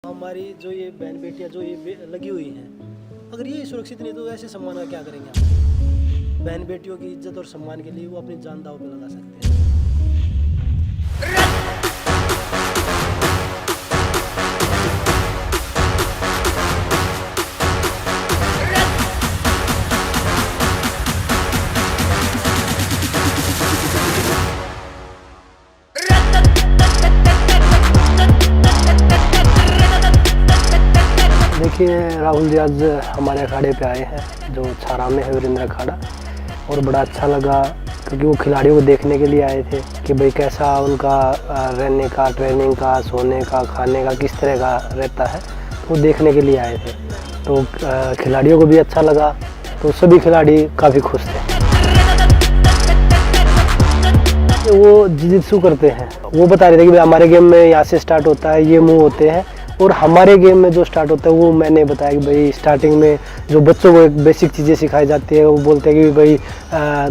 हमारी जो ये बहन बेटियां जो ये लगी हुई हैं, अगर ये सुरक्षित नहीं तो ऐसे सम्मान का क्या करेंगे आप? बहन बेटियों की इज्जत और सम्मान के लिए वो अपनी जान दांव पे लगा सकते हैं। देखिए राहुल जी आज हमारे अखाड़े पे आए हैं जो छारा में है वीरेंद्र अखाड़ा, और बड़ा अच्छा लगा क्योंकि वो खिलाड़ियों को देखने के लिए आए थे कि भाई कैसा उनका रहने का, ट्रेनिंग का, सोने का, खाने का किस तरह का रहता है, वो देखने के लिए आए थे। तो खिलाड़ियों को भी अच्छा लगा, तो सभी खिलाड़ी काफ़ी खुश थे। वो जिजित्सु करते हैं, वो बता रहे थे कि भाई हमारे गेम में यहाँ से स्टार्ट होता है, ये मूव होते हैं, और हमारे गेम में जो स्टार्ट होता है वो मैंने बताया कि भाई स्टार्टिंग में जो बच्चों को एक बेसिक चीज़ें सिखाई जाती है, वो बोलते हैं कि भाई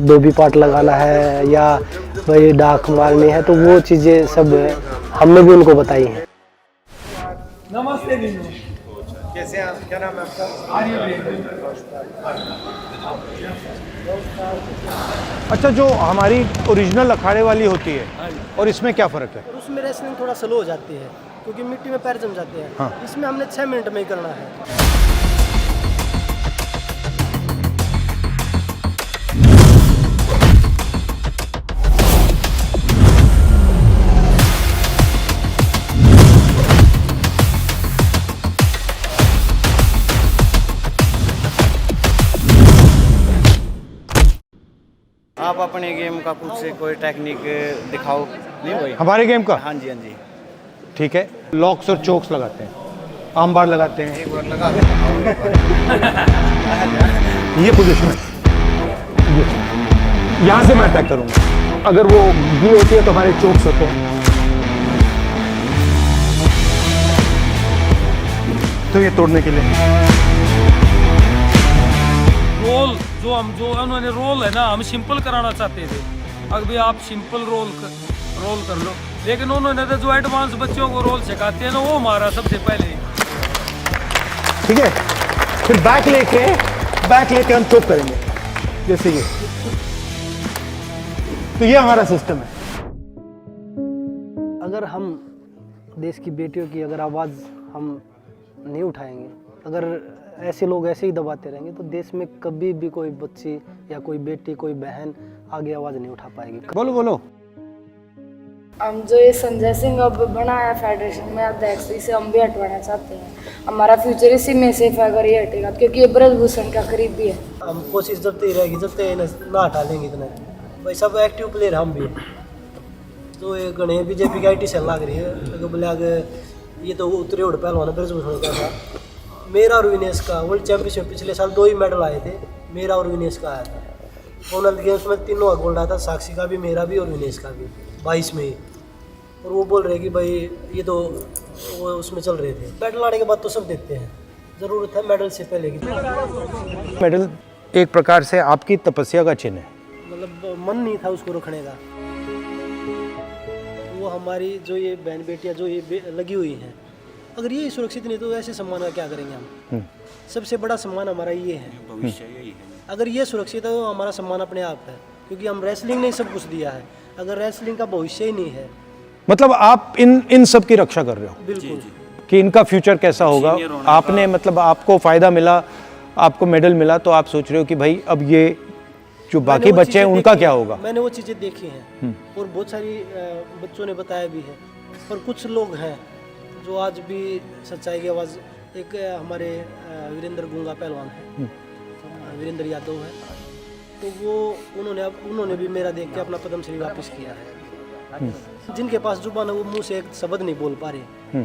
धोबी पाट लगाना है या भाई डाक मारनी है, तो वो चीज़ें सब हमने भी उनको बताई हैं। नमस्ते मीनू, कैसे हैं आप? क्या नाम है आपका? अच्छा, जो हमारी ओरिजिनल अखाड़े वाली होती है और इसमें क्या फ़र्क है? और उसमें रेसलिंग थोड़ा स्लो हो जाती है क्योंकि मिट्टी में पैर जम जाते हैं। हाँ। इसमें हमने 6 मिनट में ही करना है। आप अपने गेम का कुछ से कोई टेक्निक दिखाओ। नहीं भाई, हमारे गेम का? हाँ जी हाँ जी। ठीक है, लॉक्स और चोक्स लगाते हैं, आम बार लगाते हैं, एक बार लगा ये पोजीशन है, यहाँ से मैं अटैक करूँगा। अगर वो गी होती है तो हमारे चोक्स होते हैं, तो ये तोड़ने के लिए रोल जो उन्होंने रोल है ना, हम सिंपल कराना चाहते थे। अब भी आप सिंपल रोल कर लो, लेकिन उन्होंने तो जो एडवांस बच्चों को रोल सिखाते हैं ना, वो हमारा सबसे पहले। ठीक है, फिर बैक लेके हम चोक करेंगे जैसे ये। तो ये हमारा सिस्टम है। अगर हम देश की बेटियों की अगर आवाज़ हम नहीं उठाएंगे, अगर ऐसे लोग ऐसे ही दबाते रहेंगे, तो देश में कभी भी कोई बच्ची या कोई बेटी, कोई बहन आगे आवाज़ नहीं उठा पाएगी। बोलो। हम जो ये संजय सिंह अब बनाया फेडरेशन में अध्यक्ष, इसे हम भी हटवाना चाहते हैं। हमारा फ्यूचर इसी में सेफ है अगर ये हटेगा, क्योंकि ये ब्रजभूषण का करीबी है। हम कोशिश जब तक रहेगी, जब तक ना हटा लेंगे इतना। भाई सब एक्टिव प्लेयर हम भी, तो ये गणे बीजेपी की IT सेल लग रही है, तो बोले आगे ये तो उतरे उड़ पहलवान ब्रजभूषण का था। मेरा और विनेश का वर्ल्ड चैंपियनशिप पिछले साल 2 ही मेडल आए थे, मेरा और विनेश का आया था। कॉमनवेल्थ गेम्स में तीनों का गोल्ड आया था, साक्षी का भी, मेरा भी और विनेश का भी 22 में ही। और वो बोल रहे कि भाई ये तो वो उसमें चल रहे थे। मेडल आने के बाद तो सब देखते हैं, ज़रूरत है मेडल से पहले की। मेडल एक प्रकार से आपकी तपस्या का चिन्ह है। मतलब मन नहीं था उसको रखने का। वो हमारी जो ये बहन बेटियां जो ये लगी हुई हैं, अगर ये सुरक्षित नहीं तो ऐसे सम्मान का क्या करेंगे हम? सबसे बड़ा सम्मान हमारा ये है, भविष्य यही है। अगर ये सुरक्षित है तो हमारा सम्मान अपने आप है, क्योंकि हम रेसलिंग ने सब कुछ दिया है। अगर रेसलिंग का भविष्य ही नहीं है, मतलब आप इन सब की रक्षा कर रहे हो बिल्कुल कि इनका फ्यूचर कैसा होगा। आपने मतलब आपको फ़ायदा मिला, आपको मेडल मिला, तो आप सोच रहे हो कि भाई अब ये जो बाकी बच्चे हैं उनका क्या होगा। मैंने वो चीज़ें देखी हैं और बहुत सारी बच्चों ने बताया भी है। और कुछ लोग हैं जो आज भी सच्चाई की आवाज़, एक हमारे वीरेंद्र गूंगा पहलवान है, वीरेंद्र यादव है, तो वो उन्होंने भी मेरा देख के अपना पद्मश्री वापस किया है। जिनके पास जुबान है वो मुंह से एक शब्द नहीं बोल पा रहे,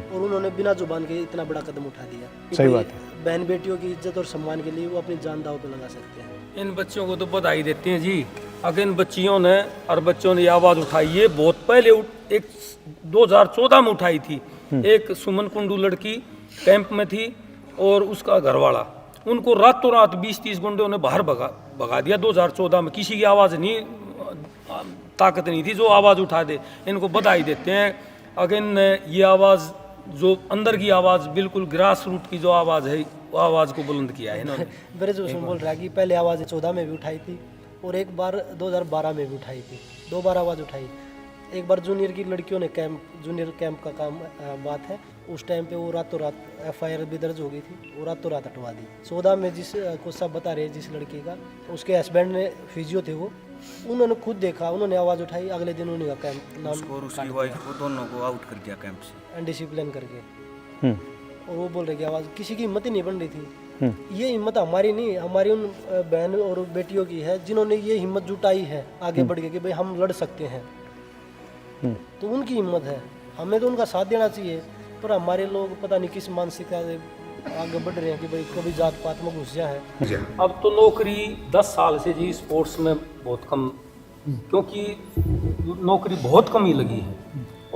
और उन्होंने बिना जुबान के इतना बड़ा कदम उठा दिया। सही बात है। बहन बेटियों की इज्जत और सम्मान के लिए वो अपनी जान दांव पे लगा सकते हैं। इन बच्चों को तो बधाई देते हैं जी। अगर इन बच्चियों ने और बच्चों ने आवाज़ उठाई, ये बहुत पहले एक 2014 में उठाई थी। एक सुमन कुंडू लड़की कैंप में थी और उसका घरवाला, उनको रातों रात 20-30 गुंडों ने बाहर भगा दिया 2014 में। किसी की आवाज़ नहीं, ताकत नहीं थी जो आवाज़ उठा दे। इनको बधाई देते हैं। अगर ये आवाज़ जो अंदर की आवाज़, बिल्कुल ग्रास रूट की जो आवाज़ है, वो आवाज़ को बुलंद किया है इन्होंने। ब्रजभूषण बोल रहा है कि पहले आवाज़ 14 में भी उठाई थी और एक बार 2012 में भी उठाई थी, 2 बार आवाज़ उठाई। एक बार जूनियर की लड़कियों ने जूनियर कैंप का काम बात है, उस टाइम पे वो रातों रात FIR भी दर्ज हो गई थी, वो रातों रात हटवा दी। 14 में जिस को सब बता रहे हैं, जिस लड़की का, उसके हस्बैंड ने फिजियो थे वो, उन्होंने खुद देखा, उन्होंने आवाज़ उठाई, अगले दिन उन्हीं का कैंप नाम और उसकी वाइफ को दोनों को आउट कर दिया कैंप से अनडिसिप्लिन करके। हम्म, और वो बोल रहे कि आवाज़ किसी की हिम्मत ही नहीं बन रही थी। ये हिम्मत हमारी नहीं, हमारी उन बहन और बेटियों की है जिन्होंने ये हिम्मत जुटाई है आगे बढ़ के कि भाई हम लड़ सकते हैं। तो उनकी हिम्मत है, हमें तो उनका साथ देना चाहिए। पर हमारे लोग पता नहीं किस मानसिकता से आगे बढ़ रहे हैं कि भाई कभी जात पात में घुस जाए। अब तो नौकरी 10 साल से जी स्पोर्ट्स में बहुत कम, क्योंकि नौकरी बहुत कम ही लगी है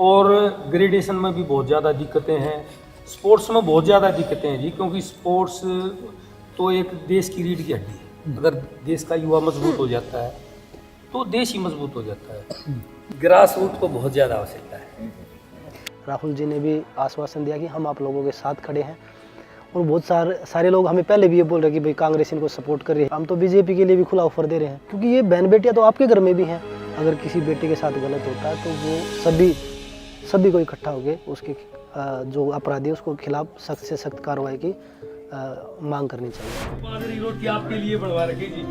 और ग्रेडेशन में भी बहुत ज़्यादा दिक्कतें हैं, स्पोर्ट्स में बहुत ज़्यादा दिक्कतें हैं जी, क्योंकि स्पोर्ट्स तो एक देश की रीढ़ की हड्डी है। अगर देश का युवा मजबूत हो जाता है तो देश ही मजबूत हो जाता है। ग्रास रूट को बहुत ज़्यादा आवश्यकता है। राहुल जी ने भी आश्वासन दिया कि हम आप लोगों के साथ खड़े हैं, और बहुत सारे लोग हमें पहले भी ये बोल रहे हैं कि भाई कांग्रेस इनको सपोर्ट कर रही है, हम तो बीजेपी के लिए भी खुला ऑफर दे रहे हैं, क्योंकि ये बहन बेटियां तो आपके घर में भी हैं। अगर किसी बेटे के साथ गलत होता है तो वो सभी को इकट्ठा होकर उसके जो अपराधी है उसको खिलाफ सख्त से सख्त कार्रवाई की मांग करनी चाहिए। बाजरी रोटी आपके लिए बनवा रखी जी।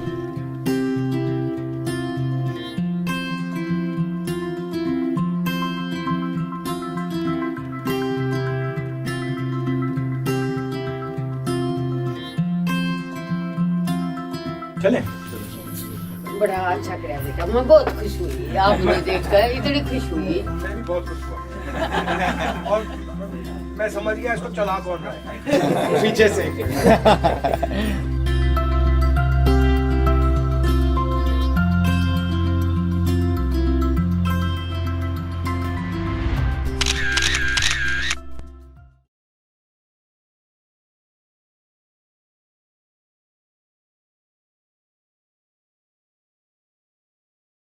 चले बड़ा अच्छा कराया बेटा, मैं बहुत खुश हुई आपने देखकर, इतनी खुश हुई। मैं भी बहुत खुश हुआ और मैं समझ गया इसको चला कौन रहा है पीछे से।